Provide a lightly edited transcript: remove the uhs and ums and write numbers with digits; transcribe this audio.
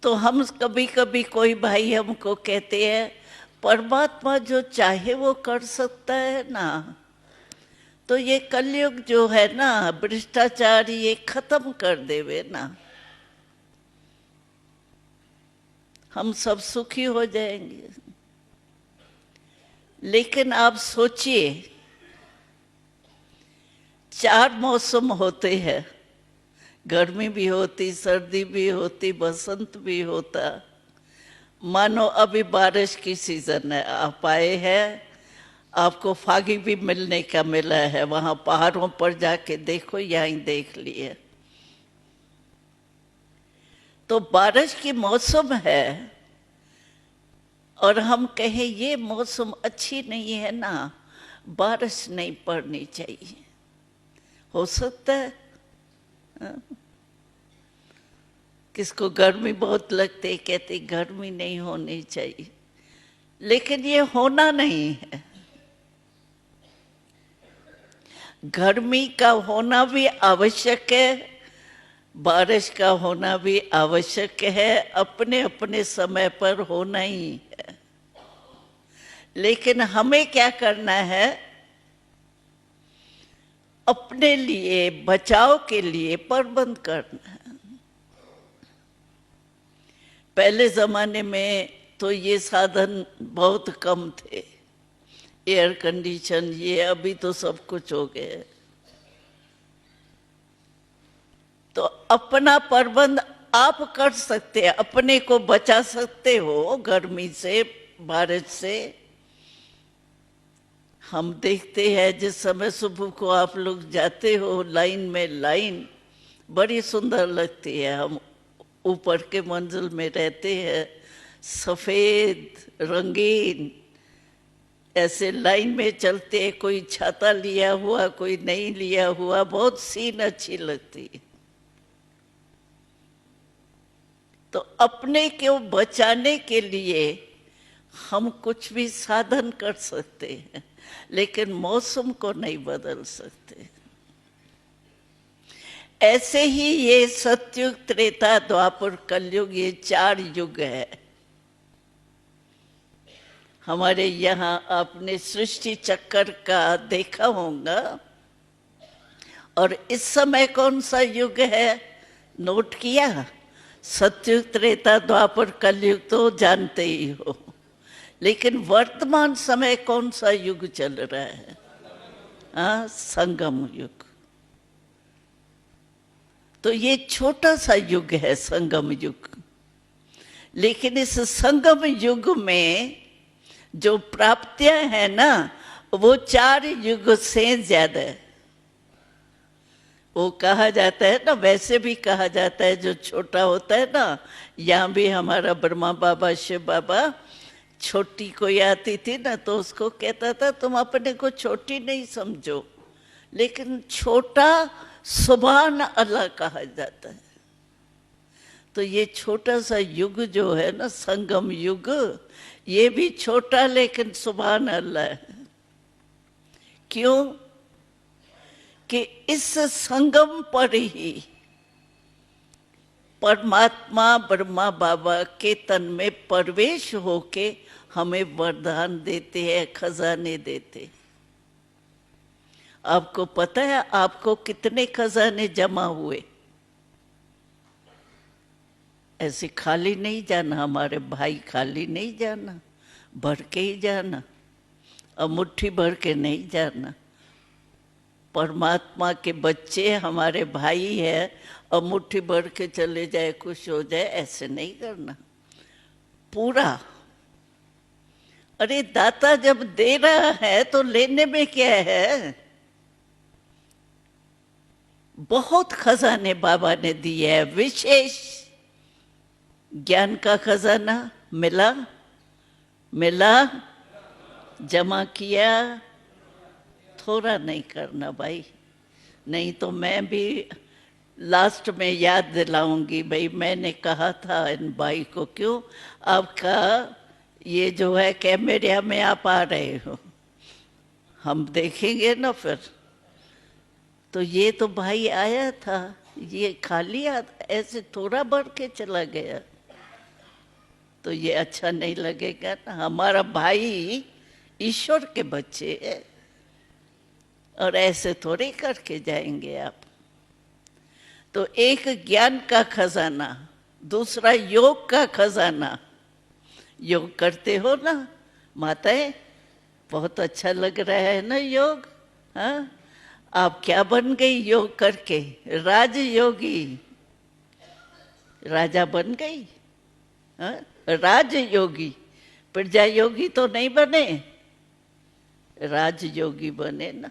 तो हम कभी कभी कोई भाई हमको कहते हैं परमात्मा जो चाहे वो कर सकता है ना। तो ये कलयुग जो है ना, भ्रष्टाचार ये खत्म कर देवे ना, हम सब सुखी हो जाएंगे। लेकिन आप सोचिए, 4 मौसम होते हैं, गर्मी भी होती, सर्दी भी होती, बसंत भी होता। मानो अभी बारिश की सीजन है, आप आए हैं, आपको फागी भी मिलने का मिला है, वहां पहाड़ों पर जाके देखो, यहीं देख लिए। तो बारिश की मौसम है और हम कहें ये मौसम अच्छी नहीं है ना, बारिश नहीं पड़नी चाहिए। हो सकता है किसको गर्मी बहुत लगती, कहती गर्मी नहीं होनी चाहिए, लेकिन ये होना नहीं है। गर्मी का होना भी आवश्यक है, बारिश का होना भी आवश्यक है, अपने अपने समय पर होना ही है। लेकिन हमें क्या करना है, अपने लिए बचाव के लिए प्रबंध करना है। पहले जमाने में तो ये साधन बहुत कम थे, एयर कंडीशन ये, अभी तो सब कुछ हो गया। तो अपना प्रबंध आप कर सकते हैं, अपने को बचा सकते हो गर्मी से, बारिश से। हम देखते हैं जिस समय सुबह को आप लोग जाते हो लाइन में, लाइन बड़ी सुंदर लगती है। हम ऊपर के मंजिल में रहते हैं, सफेद रंगीन ऐसे लाइन में चलते हैं, कोई छाता लिया हुआ, कोई नहीं लिया हुआ, बहुत सीन अच्छी लगती है। तो अपने को बचाने के लिए हम कुछ भी साधन कर सकते हैं, लेकिन मौसम को नहीं बदल सकते। ऐसे ही ये सतयुग, त्रेता, द्वापर, कलयुग, ये 4 युग है। हमारे यहाँ आपने सृष्टि चक्कर का देखा होगा, और इस समय कौन सा युग है नोट किया? सतयुग, त्रेता, द्वापर, कलयुग तो जानते ही हो, लेकिन वर्तमान समय कौन सा युग चल रहा है? हाँ, संगम युग। तो ये छोटा सा युग है संगम युग, लेकिन इस संगम युग में जो प्राप्तियां हैं ना, वो 4 युग से ज्यादा है। वो कहा जाता है ना, वैसे भी कहा जाता है, जो छोटा होता है ना, यहाँ भी हमारा ब्रह्मा बाबा, शिव बाबा, छोटी कोई आती थी ना तो उसको कहता था तुम अपने को छोटी नहीं समझो, लेकिन छोटा सुभान अल्लाह कहा जाता है। तो ये छोटा सा युग जो है ना, संगम युग, ये भी छोटा लेकिन सुभान अल्लाह है। क्यों? कि इस संगम पर ही परमात्मा ब्रह्मा बाबा के तन में प्रवेश होके हमें वरदान देते हैं, खजाने देते हैं। आपको पता है आपको कितने खजाने जमा हुए? ऐसे खाली नहीं जाना, हमारे भाई, खाली नहीं जाना, भर के ही जाना, और मुट्ठी भर के नहीं जाना। परमात्मा के बच्चे हमारे भाई है और मुट्ठी भर के चले जाए, खुश हो जाए, ऐसे नहीं करना, पूरा। अरे दाता जब दे रहा है तो लेने में क्या है? बहुत खजाने बाबा ने दिए है। विशेष ज्ञान का खजाना मिला, मिला, जमा किया, थोड़ा नहीं करना भाई, नहीं तो मैं भी लास्ट में याद दिलाऊंगी, भाई मैंने कहा था इन भाई को। क्यों? आपका ये जो है कैमरे में आप आ रहे हो, हम देखेंगे ना फिर। तो ये तो भाई आया था, ये खाली ऐसे थोड़ा बढ़ के चला गया। तो ये अच्छा नहीं लगेगा ना। हमारा भाई ईश्वर के बच्चे हैं और ऐसे थोड़े करके जाएंगे आप। तो एक ज्ञान का खजाना, दूसरा योग का खजाना। योग करते हो ना माताएं? बहुत अच्छा लग रहा है ना योग। हाँ, आप क्या बन गई योग करके? राजयोगी, राजा बन गई। हाँ, राजयोगी, प्रजा योगी तो नहीं बने, राजयोगी बने ना।